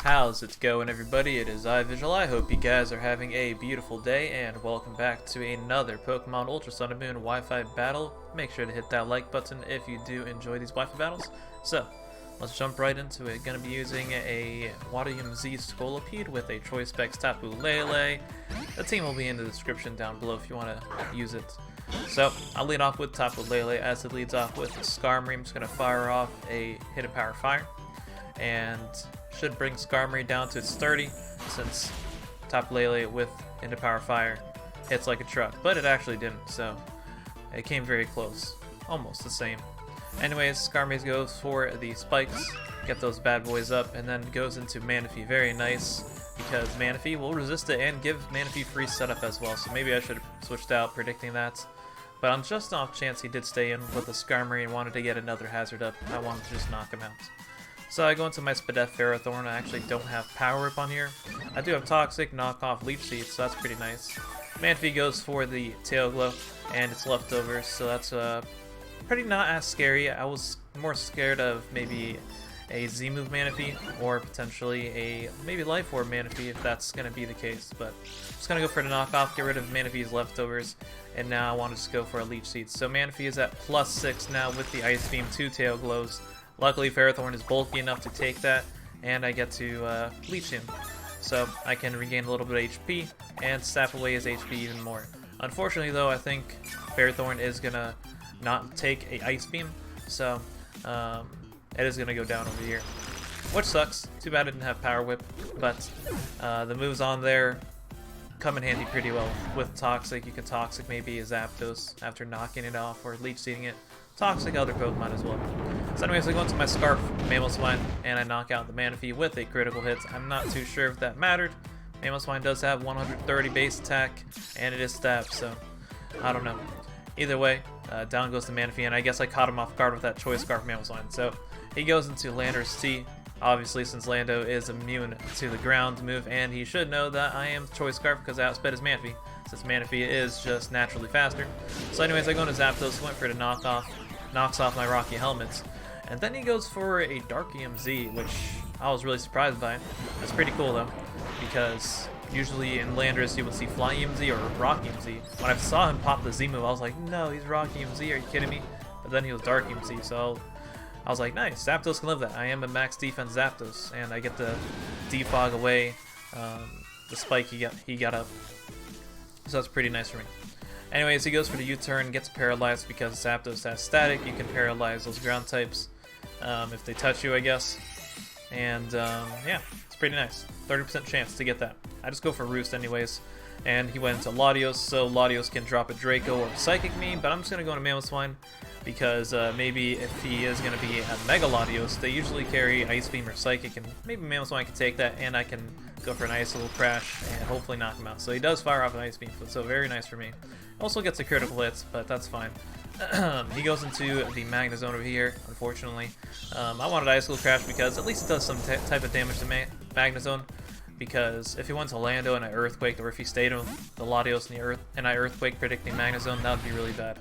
How's it going, everybody? It is iVisual. I hope you guys are having a beautiful day, and welcome back to another Pokemon Ultra Sun and Moon Wi-Fi battle. Make sure to hit that like button if you do enjoy these Wi-Fi battles. So, let's jump right into it. Gonna be using a Wadium Z Scolipede with a Choice Specs Tapu-Lele. The team will be in the description down below if you want to use it. So, I'll lead off with Tapu-Lele as it leads off with Skarmory. I'm just gonna fire off a Hidden Power Fire, and should bring Skarmory down to its 30, since Tapu-Lele with Hidden Power Fire hits like a truck, but it actually didn't, so it came very close, almost the same. Anyways, Skarmory goes for the spikes, get those bad boys up, and then goes into Manaphy. Very nice, because Manaphy will resist it and give Manaphy free setup as well, so maybe I should have switched out predicting that. But on just off chance he did stay in with the Skarmory and wanted to get another hazard up, I wanted to just knock him out. So I go into my Spadef Ferrothorn. I actually don't have Power Whip on here. I do have Toxic, Knock Off, Leech Seed, so that's pretty nice. Manaphy goes for the Tail Glow and its leftovers, so that's pretty not as scary. I was more scared of maybe a Z-move Manaphy or potentially a maybe Life Orb Manaphy if that's going to be the case. But I'm just going to go for the Knock Off, get rid of Manaphy's leftovers, and now I want to just go for a Leech Seed. So Manaphy is at +6 now with the Ice Beam, 2 Tail Glows. Luckily, Ferrothorn is bulky enough to take that, and I get to leech him. So I can regain a little bit of HP and sap away his HP even more. Unfortunately, though, I think Ferrothorn is going to not take a Ice Beam, so it is going to go down over here. Which sucks. Too bad I didn't have Power Whip, but the moves on there come in handy pretty well. With Toxic, you can Toxic maybe a Zapdos after knocking it off or Leech Seeding it. Toxic other Pokemon as well. So anyways, I go into my Scarf Mamoswine and I knock out the Manaphy with a critical hit. I'm not too sure if that mattered. Mamoswine does have 130 base attack and it is stabbed, so I don't know. Either way, down goes the Manaphy, and I guess I caught him off guard with that Choice Scarf Mamoswine. So he goes into Lander's T, obviously since Lando is immune to the ground move, and he should know that I am Choice Scarf because I outsped his Manaphy, since Manaphy is just naturally faster. So anyways, I go into Zapdos, went for the knock off. Knocks off my Rocky Helmets, and then he goes for a Dark EMZ, which I was really surprised by. That's pretty cool though, because usually in Landorus you would see Fly EMZ or Rock EMZ. When I saw him pop the Z move, I was like, no, he's Rock EMZ, are you kidding me? But then he was Dark EMZ, so I was like, nice, Zapdos can live that. I am a max defense Zapdos, and I get to defog away the spike he got up. So that's pretty nice for me. Anyways, he goes for the U-turn, gets paralyzed because Zapdos has static. You can paralyze those ground types if they touch you, I guess. And yeah, it's pretty nice. 30% chance to get that. I just go for Roost anyways. And he went into Latios, so Latios can drop a Draco or Psychic me, but I'm just going to go into Mamoswine because maybe if he is going to be a Mega Latios, they usually carry Ice Beam or Psychic, and maybe Mamoswine can take that, and I can go for an Ice Little Crash and hopefully knock him out. So he does fire off an Ice Beam, so very nice for me. Also gets a critical hits, but that's fine. He goes into the Magnezone over here, unfortunately. I wanted Ice Little Crash because at least it does some type of damage to Magnezone. Because if he went to Lando and I Earthquaked, or if he stayed on the Latios and I Earthquake predicting Magnezone, that would be really bad.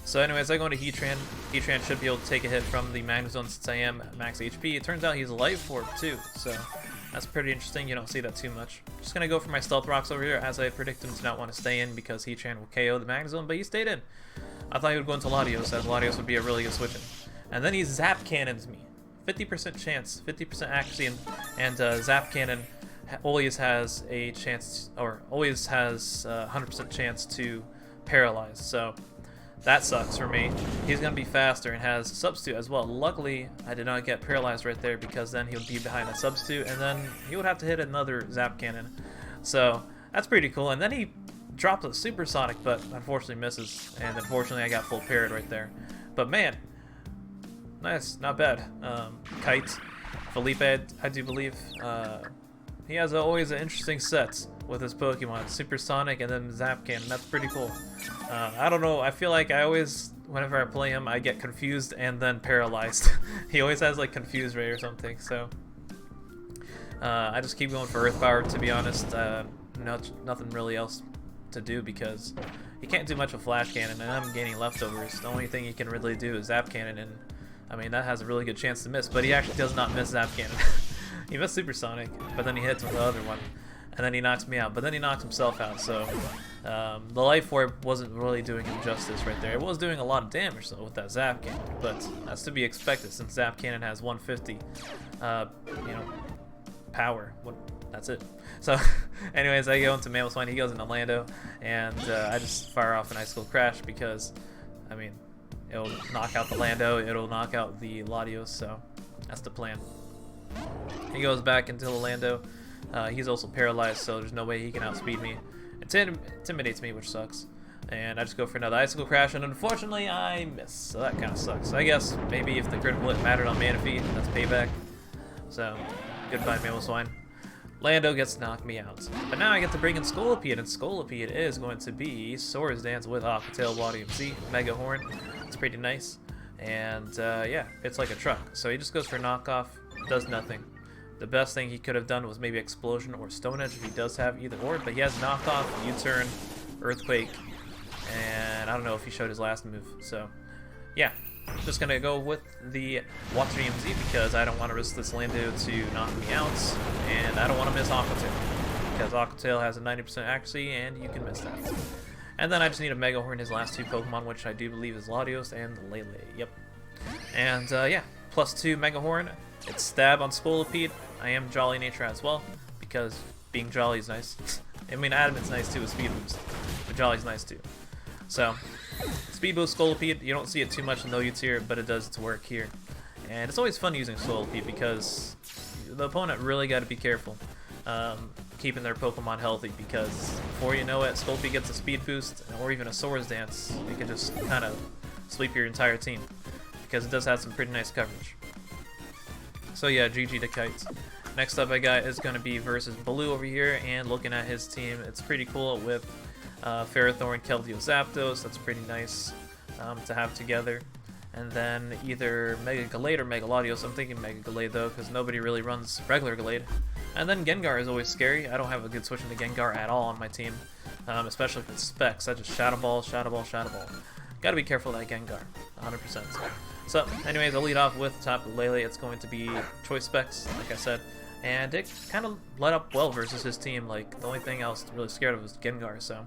So anyways, I go into Heatran. Heatran should be able to take a hit from the Magnezone since I am at max HP. It turns out he's a Life Orb too, so that's pretty interesting. You don't see that too much. Just going to go for my Stealth Rocks over here, as I predict him to not want to stay in because Heatran will KO the Magnezone, but he stayed in. I thought he would go into Latios, as Latios would be a really good switch in. And then he Zap Cannons me. 50% chance, 50% accuracy, and Zap Cannon always has a chance, or always has 100% chance to paralyze, so that sucks for me. He's going to be faster and has Substitute as well. Luckily, I did not get paralyzed right there because then he would be behind a Substitute and then he would have to hit another Zap Cannon. So that's pretty cool. And then he drops a Supersonic, but unfortunately misses. And unfortunately, I got full parried right there. But man, nice, not bad. Kite, Felipe, I do believe. He has always an interesting set with his Pokemon, Supersonic and then Zap Cannon. That's pretty cool. I don't know, I feel like I always, whenever I play him, I get confused and then paralyzed. He always has like Confuse Ray or something, so I just keep going for Earth Power, to be honest. Nothing really else to do because he can't do much with Flash Cannon and I'm gaining leftovers. The only thing he can really do is Zap Cannon, and I mean that has a really good chance to miss, but he actually does not miss Zap Cannon. He missed Supersonic, but then he hits with the other one. And then he knocks me out, but then he knocked himself out, so the Life Orb wasn't really doing him justice right there. It was doing a lot of damage though with that Zap Cannon, but that's to be expected since Zap Cannon has 150, you know, power. That's it. So, anyways, I go into Mamoswine, he goes into Lando, and I just fire off an Icicle Crash because, I mean, it'll knock out the Lando, it'll knock out the Latios, so that's the plan. He goes back into the Lando. He's also paralyzed, so there's no way he can outspeed me. It intimidates me, which sucks. And I just go for another Icicle Crash, and unfortunately I miss, so that kind of sucks. I guess maybe if the critical hit mattered on Manaphy, that's payback. So, goodbye Mamoswine. Lando gets to knock me out. But now I get to bring in Scolipede, and Scolipede is going to be Swords Dance with Aqua Tail, Water MC, Mega Horn. It's pretty nice. And yeah, it's like a truck. So he just goes for knockoff, does nothing. The best thing he could have done was maybe Explosion or Stone Edge if he does have either or, but he has knockoff, U-turn, Earthquake, and I don't know if he showed his last move. So yeah, just gonna go with the Water EMZ because I don't want to risk this Lando to knock me out, and I don't want to miss Aqua Tail because Aqua Tail has a 90% accuracy and you can miss that. And then I just need a Mega Horn his last two Pokemon, which I do believe is Latios and Lele. Yep. And yeah, +2 Mega Horn. It's Stab on Scolipede. I am Jolly Nature as well, because being Jolly is nice. I mean, Adamant's nice too with Speed Boost, but Jolly's nice too. So, Speed Boost Scolipede, you don't see it too much in the OU tier, but it does its work here. And it's always fun using Scolipede because the opponent really got to be careful keeping their Pokemon healthy, because before you know it, Scolipede gets a Speed Boost, or even a Swords Dance. It can just kind of sweep your entire team, because it does have some pretty nice coverage. So yeah, GG to Kite. Next up I got is going to be versus Blue over here, and looking at his team, it's pretty cool with Ferrothorn, Keldeo, Zapdos. That's pretty nice to have together. And then either Mega Gallade or Mega Latios. I'm thinking Mega Gallade though, because nobody really runs regular Gallade. And then Gengar is always scary. I don't have a good switch into Gengar at all on my team, especially if it's Specs. I just Shadow Ball, Shadow Ball, Shadow Ball. Gotta be careful of that Gengar, 100%. So, anyways, I'll lead off with Tapu Lele. It's going to be Choice Specs, like I said. And it kind of let up well versus his team. Like, the only thing I was really scared of was Gengar, so.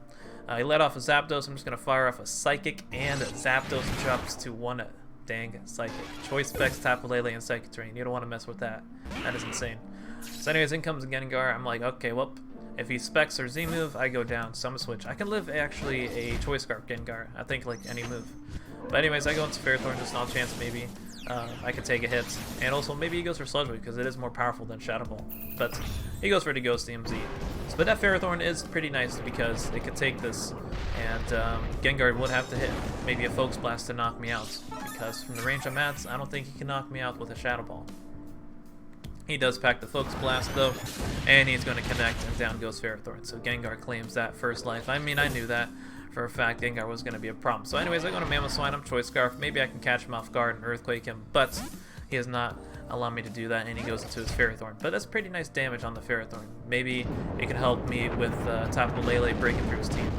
He let off a Zapdos. I'm just going to fire off a Psychic, and Zapdos drops to one dang Psychic. Choice Specs, Tapu Lele, and Psychic Terrain. You don't want to mess with that. That is insane. So anyways, in comes Gengar. I'm like, okay, well, if he Specs or Z-move, I go down, so I'm going to switch. I can live, actually, a Choice Scarf Gengar. I think, like, any move. But anyways, I go into Ferrothorn, just an odd chance maybe I could take a hit. And also, maybe he goes for Sludge Wave, because it is more powerful than Shadow Ball. But he goes for the Ghost EMZ. So, but that Ferrothorn is pretty nice, because it could take this, and Gengar would have to hit maybe a Focus Blast to knock me out. Because from the range I'm at, I don't think he can knock me out with a Shadow Ball. He does pack the Focus Blast though, and he's going to connect, and down goes Ferrothorn. So Gengar claims that first life. I mean, I knew that for a fact Gengar was going to be a problem. So anyways, I go to Mamoswine, I'm Choice Scarf. Maybe I can catch him off guard and Earthquake him, but he has not allowed me to do that, and he goes into his Ferrothorn. But that's pretty nice damage on the Ferrothorn. Maybe it could help me with Tapu Lele breaking through his team,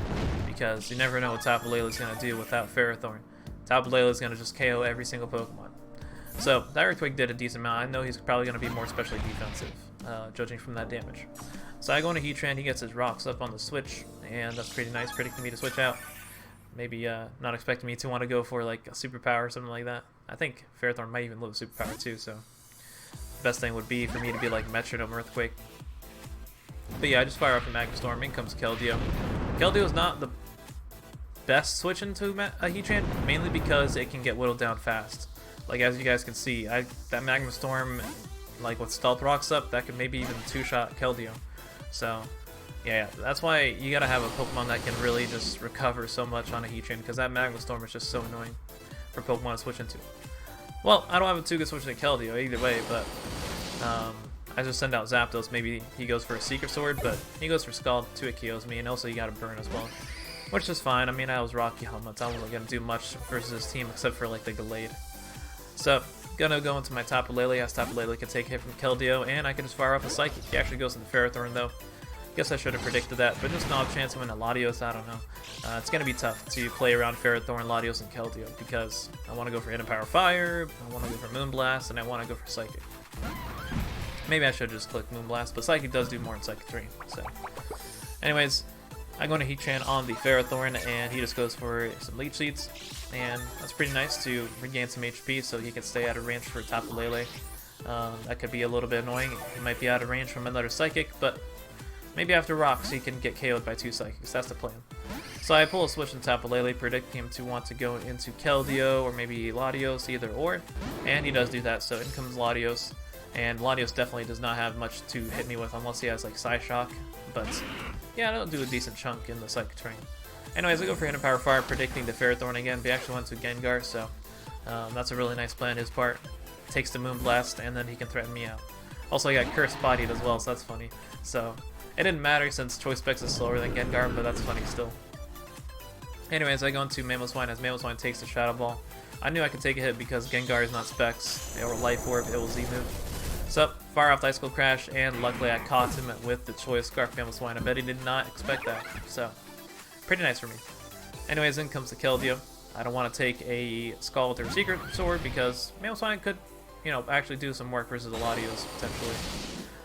because you never know what Tapu Lele is going to do without Ferrothorn. Tapu Lele is going to just KO every single Pokemon. So that Earthquake did a decent amount. I know he's probably going to be more especially defensive, judging from that damage. So I go into Heatran, he gets his rocks up on the switch, and that's pretty nice, predicting me to switch out. Maybe not expecting me to want to go for like a superpower or something like that. I think Ferrothorn might even live a superpower too, so best thing would be for me to be like Metronome Earthquake. But yeah, I just fire off a Magma Storm, in comes Keldeo. Keldeo is not the best switch into a Heatran, mainly because it can get whittled down fast. Like, as you guys can see, that Magma Storm, like with Stealth Rocks up, that could maybe even two-shot Keldeo. So, yeah, that's why you gotta have a Pokemon that can really just recover so much on a Heatran, because that Magma Storm is just so annoying for Pokemon to switch into. Well, I don't have a too good switch to Keldeo either way, but I just send out Zapdos. Maybe he goes for a Secret Sword, but he goes for Scald, 2-hit KOs me, and also you gotta Burn as well. Which is fine. I mean, I was Rocky Helmets. I wasn't gonna do much versus his team except for like the Gallade. So, gonna go into my Tapu Lele, as Tapu Lele can take a hit from Keldeo, and I can just fire off a Psychic. He actually goes into Ferrothorn though. Guess I should have predicted that, but just not a chance of winning a Latios, I don't know. It's gonna be tough to play around Ferrothorn, Latios, and Keldeo, because I want to go for Hidden Power Fire, I want to go for Moonblast, and I want to go for Psychic. Maybe I should just click Moonblast, but Psychic does do more in Psychic Terrain. So, anyways, I go into Heatran on the Ferrothorn, and he just goes for some Leech Seeds, and that's pretty nice to regain some HP so he can stay out of range for Tapu Lele. That could be a little bit annoying. He might be out of range from another Psychic, but maybe after Rocks he can get KO'd by 2 Psychics. That's the plan. So I pull a switch in Tapu Lele, predicting him to want to go into Keldeo or maybe Latios, either or, and he does do that, so in comes Latios. And Latios definitely does not have much to hit me with unless he has like Psyshock, but yeah, it'll do a decent chunk in the Psychic Terrain. Anyways, I go for Hidden Power Fire, predicting the Ferrothorn again, but he actually went to Gengar, so that's a really nice play on his part. Takes the Moonblast, and then he can threaten me out. Also, I got Curse Bodied as well, so that's funny. So, it didn't matter since Choice Specs is slower than Gengar, but that's funny still. Anyways, I go into Mamoswine as Mamoswine takes the Shadow Ball. I knew I could take a hit because Gengar is not Specs, or Life Orb, it will Z-move. So, fire off the Ice Cold Crash, and luckily I caught him with the Choice Scarf Mamoswine. I bet he did not expect that, so pretty nice for me. Anyways, in comes the Keldeo. I don't want to take a Scald or Secret Sword because Mamoswine could, you know, actually do some work versus the Latios, potentially.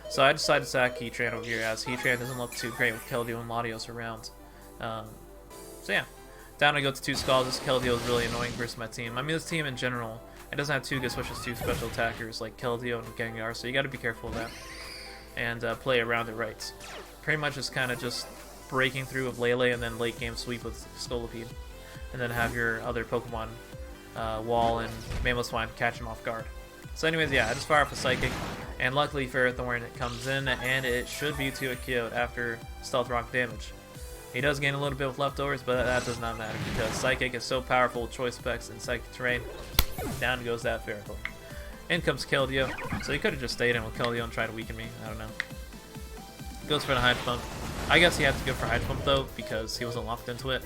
So I decided to sack Heatran over here, as Heatran doesn't look too great with Keldeo and Latios around. So yeah, down I go to 2 Scalds. This Keldeo is really annoying versus my team. I mean, this team in general, it doesn't have 2 good switches, 2 special attackers like Keldeo and Gengar, so you got to be careful of that and play around it right. Pretty much just kind of just breaking through with Lele and then late game sweep with Scolipede, and then have your other Pokemon Wall and Mamoswine catch him off guard. So anyways, yeah, I just fire off a Psychic, and luckily Ferrothorn comes in, and it should be to a KO after Stealth Rock damage. He does gain a little bit with leftovers, but that does not matter because Psychic is so powerful with Choice Specs and Psychic Terrain. Down goes that Ferrothorn. In comes Keldeo, so he could have just stayed in with Keldeo and tried to weaken me. I don't know. Goes for the Hydro Pump. I guess he had to go for Hydro Pump though because he wasn't locked into it.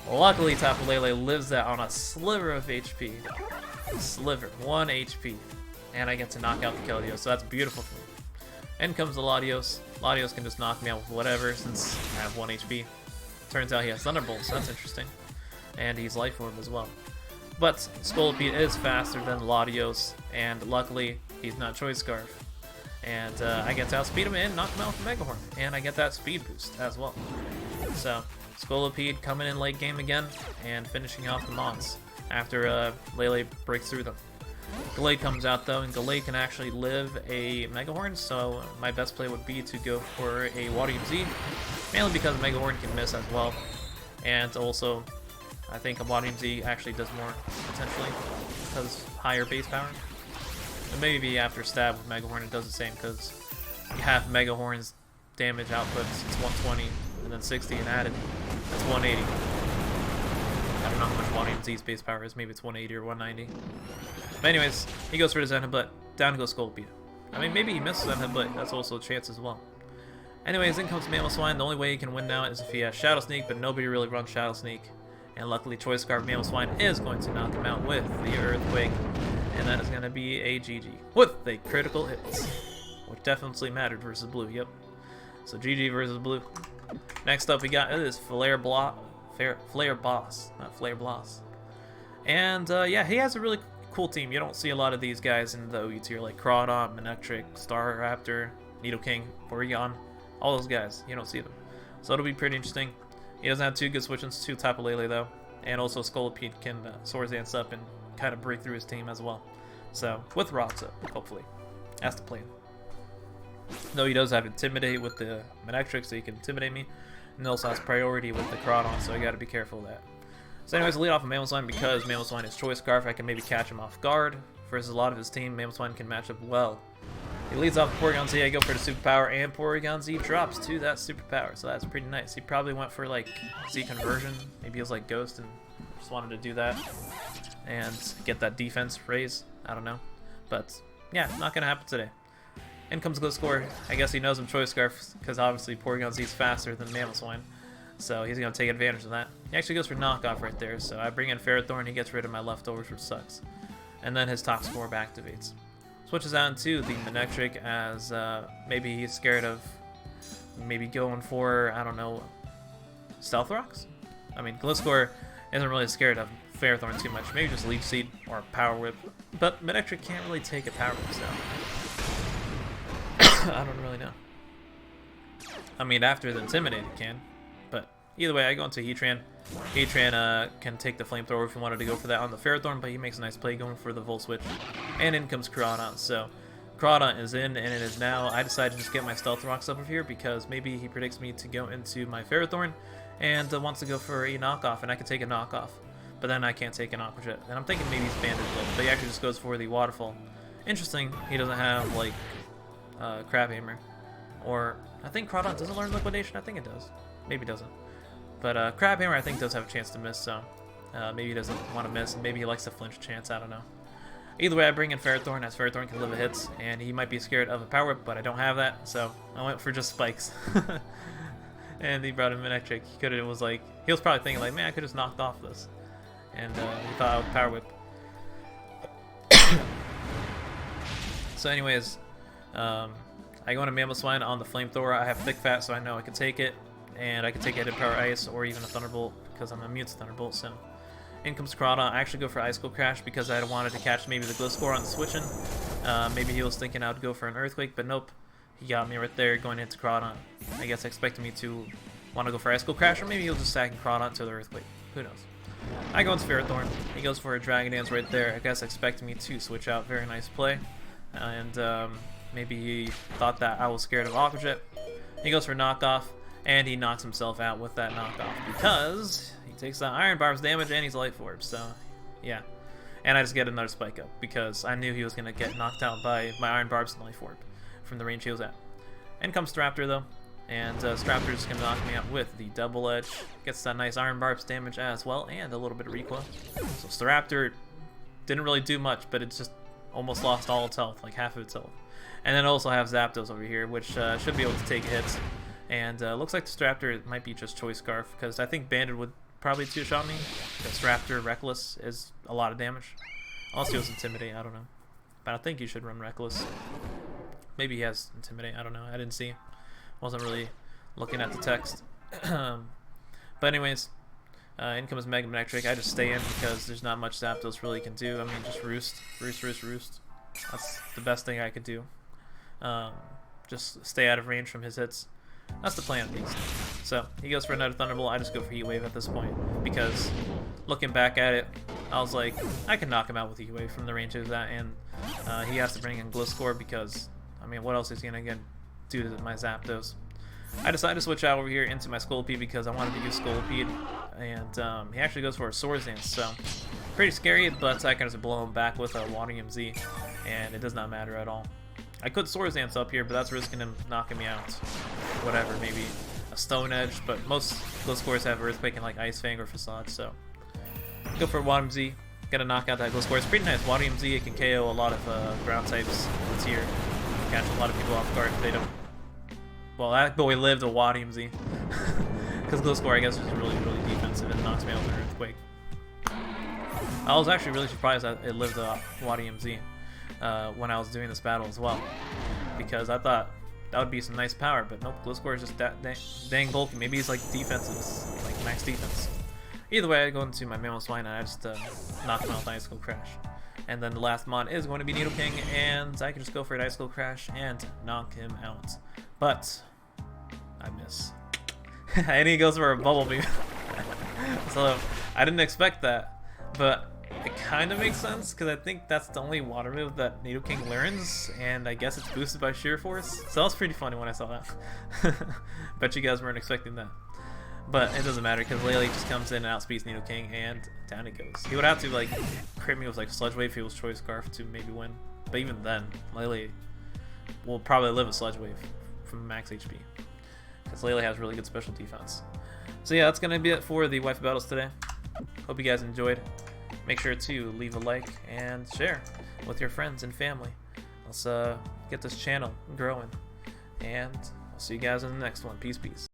Luckily, Tapu Lele lives that on a sliver of HP. Sliver, 1 HP. And I get to knock out the Keldeo, so that's beautiful for me. In comes the Latios. Latios can just knock me out with whatever since I have 1 HP. Turns out he has Thunderbolt, so that's interesting. And he's Life Orb as well. But Scolipede is faster than Latios, and luckily he's not Choice Scarf. And I get to outspeed him and knock him out with Mega Horn, and I get that speed boost as well. So Scolipede coming in late game again and finishing off the Mons after Lele breaks through them. Gallade comes out though, and Gallade can actually live a Mega Horn, so my best play would be to go for a Water Z, mainly because Mega Horn can miss as well, and also I think a Water Z actually does more, potentially, because higher base power. And maybe after stab with Mega Horn it does the same, because you have Mega Horn's damage outputs, it's 120, and then 60 and added, that's 180. I don't know how much Water Z's base power is, maybe it's 180 or 190. But anyways, he goes for the Zen Headbutt, down goes Scolipede. I mean, maybe he misses Zen Headbutt, that's also a chance as well. Anyways, in comes Mamoswine. The only way he can win now is if he has Shadow Sneak, but nobody really runs Shadow Sneak. And luckily, Choice Scarf Mamoswine is going to knock him out with the Earthquake, and that is going to be a GG with a critical hit, which definitely mattered versus Blue. Yep. So GG versus Blue. Next up, we got is Flare Boss, not Flare Bloss. And yeah, he has a really cool team. You don't see a lot of these guys in the OU tier, like Crawdon, Manectric, Staraptor, Nidoking, Porygon, all those guys. You don't see them. So it'll be pretty interesting. He doesn't have 2 good switch-ins to Tapu Lele though, and also Scolipede can Swords Dance up and kind of break through his team as well. So with Rocks up, hopefully. That's the plan. Though he does have Intimidate with the Manectric, so he can intimidate me, and also has Priority with the Crawdon, so I got to be careful of that. So anyways, lead off of Mamoswine because Mamoswine is Choice Scarf. I can maybe catch him off guard. Versus a lot of his team, Mamoswine can match up well. He leads off Porygon Z. I go for the Superpower, and Porygon Z drops to that Superpower, so that's pretty nice. He probably went for like Z conversion. Maybe he was like Ghost and just wanted to do that and get that defense raise. I don't know, but yeah, not gonna happen today. In comes Gliscor. I guess he knows I'm Choice Scarf because obviously Porygon Z is faster than Mamoswine, so he's gonna take advantage of that. He actually goes for knockoff right there, so I bring in Ferrothorn. He gets rid of my leftovers, which sucks, and then his Toxic Orb activates. Switches out into the Manectric as maybe he's scared of maybe going for, I don't know, Stealth Rocks? I mean, Gliscor isn't really scared of Ferrothorn too much. Maybe just Leaf Seed or Power Whip. But Manectric can't really take a Power Whip, I don't really know. I mean, after the Intimidate it can, but either way, I go into Heatran. Heatran can take the Flamethrower if you wanted to go for that on the Ferrothorn, but he makes a nice play going for the Volt Switch. And in comes Crawdon. So Crawdon is in, and it is now. I decided to just get my Stealth Rocks up over here because maybe he predicts me to go into my Ferrothorn and wants to go for a knockoff, and I can take a knockoff. But then I can't take an Aqua Jet. And I'm thinking maybe he's Banded Blow, but he actually just goes for the Waterfall. Interesting, he doesn't have, like, Crab Hammer. Or, I think Crawdon doesn't learn Liquidation. I think it does. Maybe it doesn't. But Crab Hammer, I think, does have a chance to miss, so maybe he doesn't want to miss, and maybe he likes the flinch chance, I don't know. Either way, I bring in Ferrothorn, as Ferrothorn can live a hits, and he might be scared of a Power Whip, but I don't have that, so I went for just Spikes. And he brought in Manectric. He could have, was like, he was probably thinking, like, man, I could have just knocked off this. And he thought I would Power Whip. So anyways, I go into Mammoth Swine on the Flamethrower. I have Thick Fat, so I know I can take it. And I can take Edit Power Ice or even a Thunderbolt because I'm immune to Thunderbolt. So in comes Crawdon. I actually go for Ice Cold Crash because I wanted to catch maybe the Gliscor on the switching. Maybe he was thinking I would go for an Earthquake, but nope. He got me right there going into Crawdon. I guess expecting me to want to go for Ice Cold Crash, or maybe he'll just sack Crawdon to the Earthquake. Who knows? I go into Ferrothorn. He goes for a Dragon Dance right there. I guess expecting me to switch out. Very nice play. And maybe he thought that I was scared of Aqua Jet. He goes for Knockoff, and he knocks himself out with that Knockoff because he takes that Iron Barb's damage and he's Life Orb. So, yeah. And I just get another Spike Up because I knew he was going to get knocked out by my Iron Barb's and Life Orb from the range he was at. In comes Staraptor, though. And Staraptor is going to knock me out with the Double Edge. Gets that nice Iron Barb's damage as well, and a little bit of recoil. So Staraptor didn't really do much, but it's just almost lost all its health, like half of its health. And then also have Zapdos over here, which should be able to take hits. And looks like the Staraptor might be just Choice Scarf, because I think Banded would probably two-shot me. The Staraptor Reckless is a lot of damage. Unless he was Intimidate, I don't know. But I think you should run Reckless. Maybe he has Intimidate, I don't know. I didn't see. Wasn't really looking at the text. But anyways, in comes Mega Manectric. I just stay in because there's not much Zapdos really can do. I mean, just Roost. Roost. That's the best thing I could do. Just stay out of range from his hits. That's the plan, at least. So, he goes for another Thunderbolt. I just go for Heat Wave at this point because looking back at it, I was like, I can knock him out with Heat Wave from the range of that, and he has to bring in Gliscor because, I mean, what else is he going to do to my Zapdos? I decided to switch out over here into my Scolipede because I wanted to use Scolipede, and he actually goes for a Swords Dance, so pretty scary, but I can just blow him back with a Waterium Z, and it does not matter at all. I could Swords Dance up here, but that's risking him knocking me out. Whatever, maybe a Stone Edge, but most Gliscors have Earthquake and like Ice Fang or Facade, so go for Waterium Z. Gotta knock out that Gliscor. It's pretty nice. Waterium Z, it can KO a lot of ground types in the tier. Catch a lot of people off guard if they don't. Well, that boy lived a Waterium Z. Because Gliscor, I guess, is really defensive and knocks me out with an Earthquake. I was actually really surprised that it lived a Waterium Z when I was doing this battle as well. Because I thought that would be some nice power, but nope, Gliscor is just that dang bulky. Maybe he's like defensive, like max defense. Either way, I go into my Mammoth Swine and I just knock him out with Ice Cold Crash. And then the last mod is going to be Nidoking, and I can just go for an Ice Cold Crash and knock him out. But I miss. And he goes for a Bubble Beam. So I didn't expect that, but it kind of makes sense because I think that's the only water move that Nidoking learns, and I guess it's boosted by Sheer Force. So that was pretty funny when I saw that. Bet you guys weren't expecting that. But it doesn't matter because Lele just comes in and outspeeds Nidoking, and down it goes. He would have to like crit me with like Sludge Wave if he was Choice Scarf to maybe win. But even then, Lele will probably live a Sludge Wave from max HP. Because Lele has really good special defense. So yeah, that's going to be it for the Wifi Battles today. Hope you guys enjoyed. Make sure to leave a like and share with your friends and family. Let's get this channel growing. And I'll see you guys in the next one. Peace.